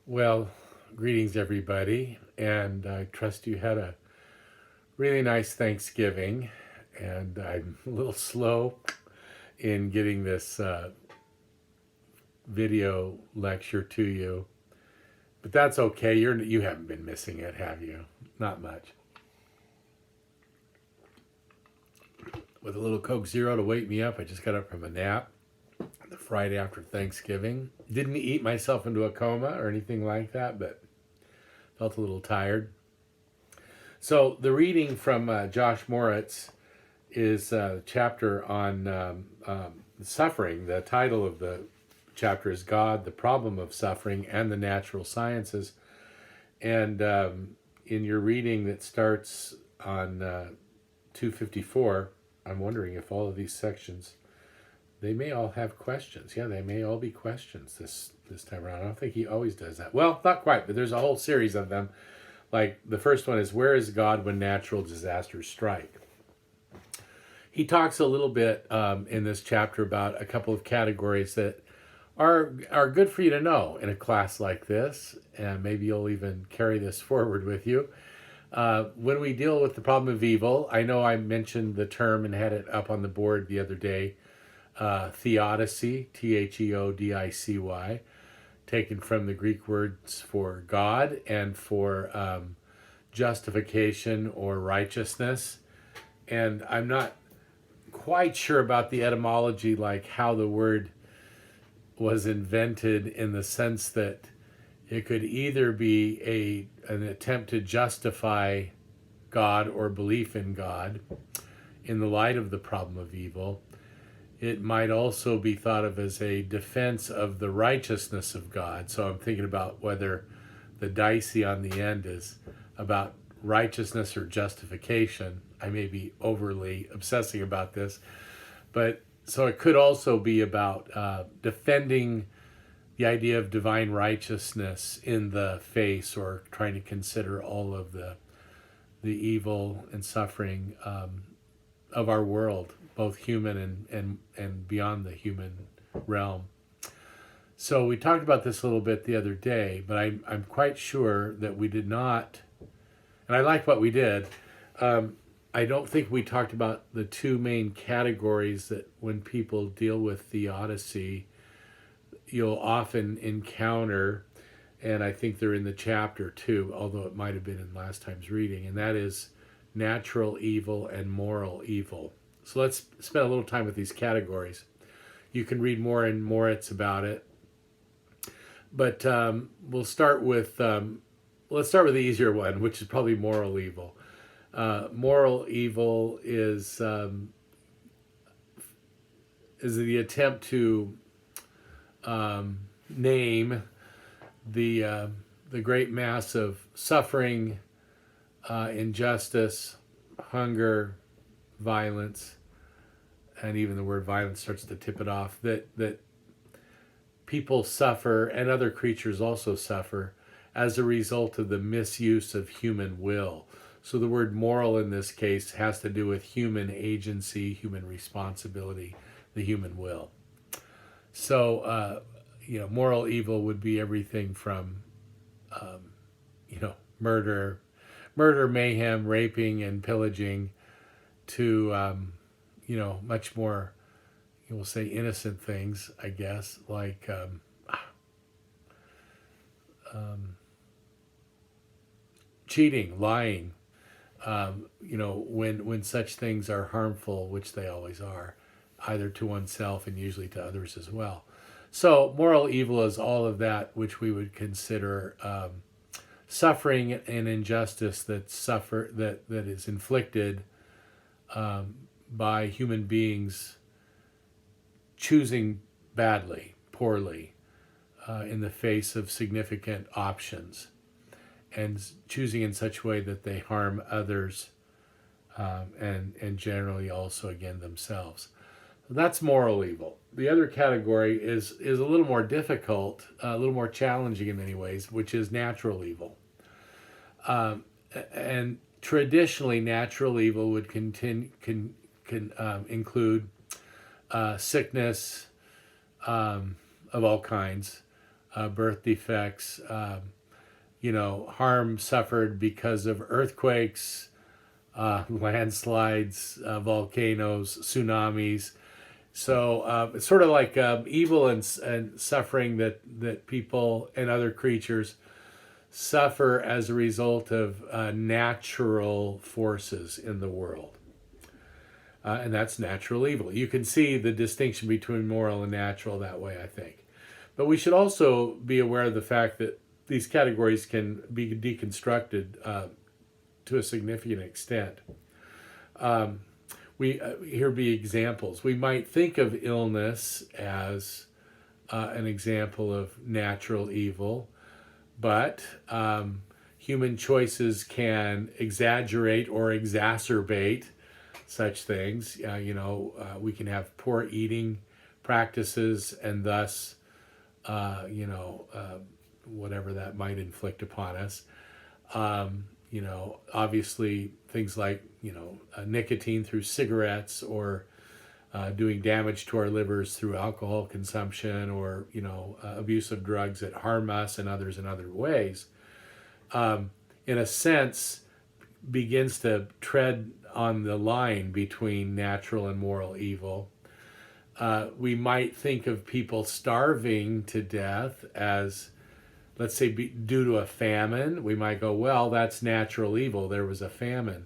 Well, greetings everybody, and I trust you had a really nice Thanksgiving. And I'm a little slow in getting this video lecture to you, but that's okay. You haven't been missing it, have you? Not much. With a little Coke Zero to wake me up. I just got up from a nap the Friday after Thanksgiving. Didn't eat myself into a coma or anything like that, but felt a little tired. So the reading from Josh Moritz is a chapter on suffering. The title of the chapter is God, the Problem of Suffering, and the Natural Sciences. And in your reading that starts on 254, I'm wondering if all of these sections, they may all have questions. Yeah, they may all be questions this time around. I don't think he always does that. Well, not quite, but there's a whole series of them. Like the first one is, where is God when natural disasters strike? He talks a little bit in this chapter about a couple of categories that are good for you to know in a class like this, and maybe you'll even carry this forward with you. When we deal with the problem of evil, I know I mentioned the term and had it up on the board the other day, Theodicy, Theodicy, taken from the Greek words for God and for justification or righteousness. And I'm not quite sure about the etymology, like how the word was invented, in the sense that it could either be an attempt to justify God or belief in God in the light of the problem of evil. It might also be thought of as a defense of the righteousness of God. So I'm thinking about whether the dicey on the end is about righteousness or justification. I may be overly obsessing about this, but so it could also be about defending the idea of divine righteousness in the face, or trying to consider all of the evil and suffering of our world, both human and beyond the human realm. So we talked about this a little bit the other day, but I'm quite sure that we did not, and I like what we did. I don't think we talked about the two main categories that when people deal with theodicy, you'll often encounter, and I think they're in the chapter too, although it might have been in last time's reading, and that is natural evil and moral evil. So let's spend a little time with these categories. You can read more in Moritz about it, but we'll start with let's start with the easier one, which is probably moral evil. Moral evil is the attempt to name the great mass of suffering, injustice, hunger, violence, and even the word violence starts to tip it off, that people suffer, and other creatures also suffer, as a result of the misuse of human will. So the word moral in this case has to do with human agency, human responsibility, the human will. So, moral evil would be everything from, murder, mayhem, raping, and pillaging, to, much more, we'll say innocent things, I guess, like cheating, lying. When such things are harmful, which they always are, either to oneself and usually to others as well. So moral evil is all of that which we would consider suffering and injustice that is inflicted by human beings choosing badly, poorly, in the face of significant options, and choosing in such a way that they harm others, and generally also, again, themselves. That's moral evil. The other category is a little more difficult, a little more challenging in many ways, which is natural evil. And traditionally, natural evil would include sickness of all kinds, birth defects, harm suffered because of earthquakes, landslides, volcanoes, tsunamis. So it's sort of like evil and suffering that people and other creatures suffer as a result of natural forces in the world. And that's natural evil. You can see the distinction between moral and natural that way, I think. But we should also be aware of the fact that these categories can be deconstructed to a significant extent. Here be examples. We might think of illness as an example of natural evil, but human choices can exaggerate or exacerbate such things. We can have poor eating practices and thus, whatever that might inflict upon us. Obviously things like, nicotine through cigarettes or doing damage to our livers through alcohol consumption or, abuse of drugs that harm us and others in other ways, in a sense, begins to tread on the line between natural and moral evil. We might think of people starving to death as, let's say, due to a famine. We might go, well, that's natural evil. There was a famine.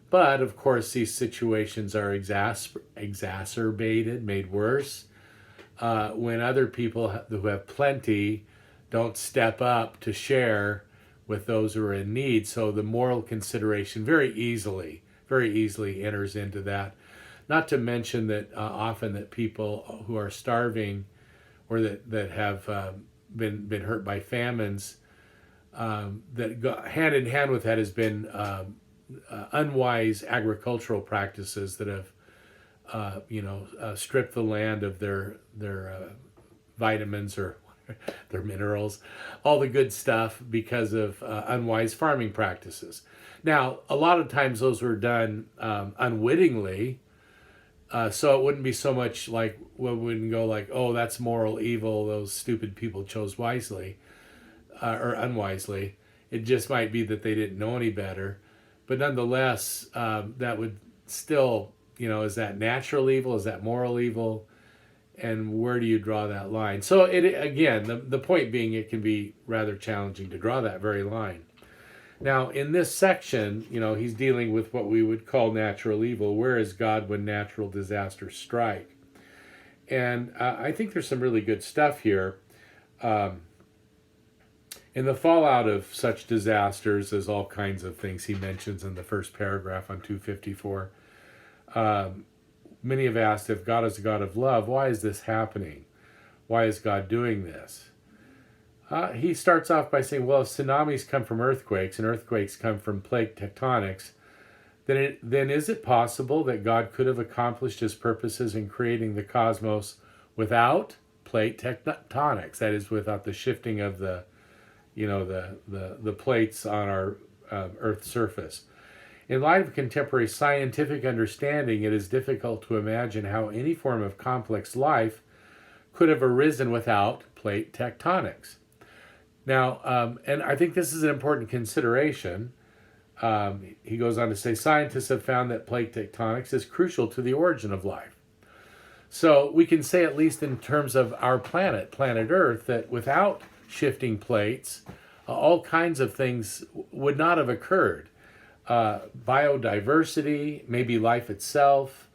But, of course, these situations are exacerbated, made worse, when other people who have plenty don't step up to share with those who are in need. So the moral consideration very easily enters into that. Not to mention that often that people who are starving or that have been hurt by famines, that go hand in hand with that has been unwise agricultural practices that have stripped the land of their vitamins or their minerals, all the good stuff because of unwise farming practices. Now, a lot of times those were done unwittingly, so it wouldn't be so much like, we wouldn't go like, oh, that's moral evil, those stupid people chose wisely or unwisely. It just might be that they didn't know any better. But nonetheless, that would still, is that natural evil? Is that moral evil? And where do you draw that line? So the point being, it can be rather challenging to draw that very line. Now, in this section, he's dealing with what we would call natural evil. Where is God when natural disasters strike? And I think there's some really good stuff here. In the fallout of such disasters, there's all kinds of things he mentions in the first paragraph on 254. Many have asked, if God is a God of love, why is this happening? Why is God doing this? He starts off by saying, well, if tsunamis come from earthquakes and earthquakes come from plate tectonics, then is it possible that God could have accomplished his purposes in creating the cosmos without plate tectonics? That is, without the shifting of the plates on our Earth's surface. In light of contemporary scientific understanding, it is difficult to imagine how any form of complex life could have arisen without plate tectonics. Now, and I think this is an important consideration. He goes on to say, scientists have found that plate tectonics is crucial to the origin of life. So we can say, at least in terms of our planet Earth, that without shifting plates, all kinds of things would not have occurred. Biodiversity, maybe life itself.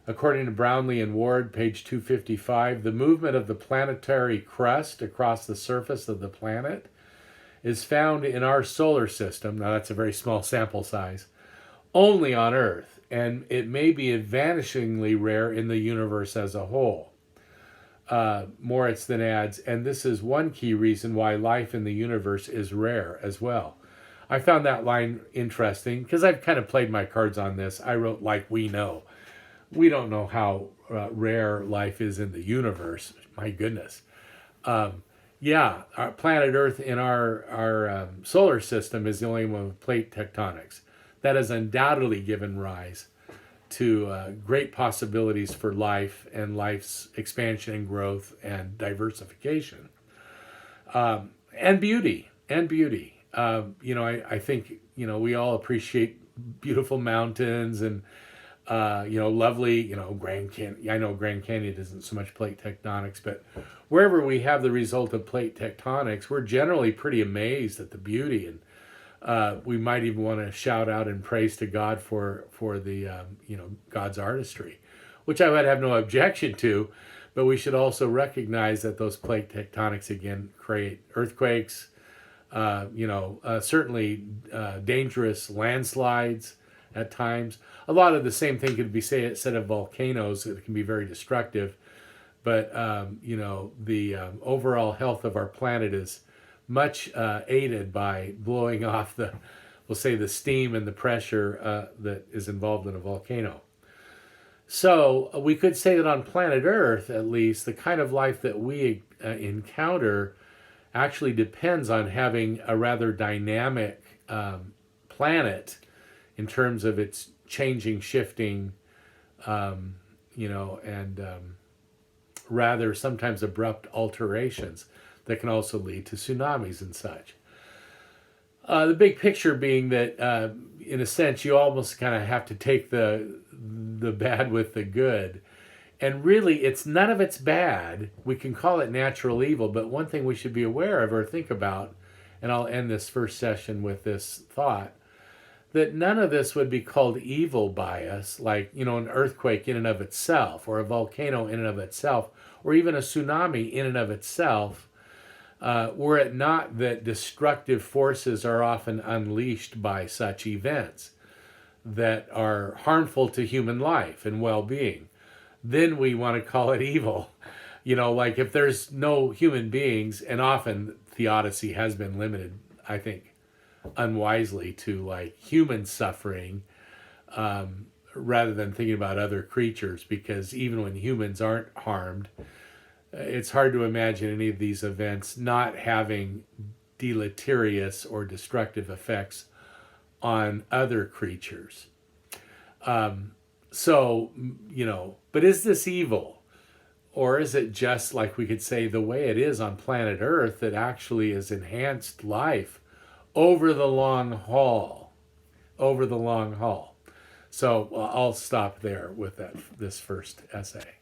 According to Brownlee and Ward, page 255, the movement of the planetary crust across the surface of the planet is found in our solar system. Now, that's a very small sample size, only on Earth, and it may be vanishingly rare in the universe as a whole. Moritz then adds, and this is one key reason why life in the universe is rare as well. I found that line interesting because I've kind of played my cards on this. I wrote, like we know. We don't know how rare life is in the universe. My goodness. Our planet Earth in our solar system is the only one with plate tectonics. That has undoubtedly given rise to great possibilities for life and life's expansion and growth and diversification, and beauty and beauty. I think we all appreciate beautiful mountains and lovely, Grand Canyon. I know Grand Canyon isn't so much plate tectonics, but wherever we have the result of plate tectonics, we're generally pretty amazed at the beauty, and we might even want to shout out and praise to God for the God's artistry, which I would have no objection to, but we should also recognize that those plate tectonics again create earthquakes, certainly dangerous landslides at times. A lot of the same thing could be said of volcanoes that can be very destructive, but the overall health of our planet is much aided by blowing off the steam and the pressure that is involved in a volcano. So we could say that on planet Earth, at least, the kind of life that we encounter actually depends on having a rather dynamic planet in terms of its changing, shifting, and rather sometimes abrupt alterations that can also lead to tsunamis and such. The big picture being that, in a sense, you almost kind of have to take the bad with the good. And really, none of it's bad. We can call it natural evil, but one thing we should be aware of or think about, and I'll end this first session with this thought, that none of this would be called evil by us, like, an earthquake in and of itself, or a volcano in and of itself, or even a tsunami in and of itself, were it not that destructive forces are often unleashed by such events that are harmful to human life and well-being. Then we want to call it evil. Like if there's no human beings, and often Theodicy has been limited, I think, unwisely to like human suffering, rather than thinking about other creatures, because even when humans aren't harmed, it's hard to imagine any of these events not having deleterious or destructive effects on other creatures. But is this evil? Or is it just, like we could say, the way it is on planet Earth that actually is enhanced life over the long haul? Over the long haul. So I'll stop there with this first essay.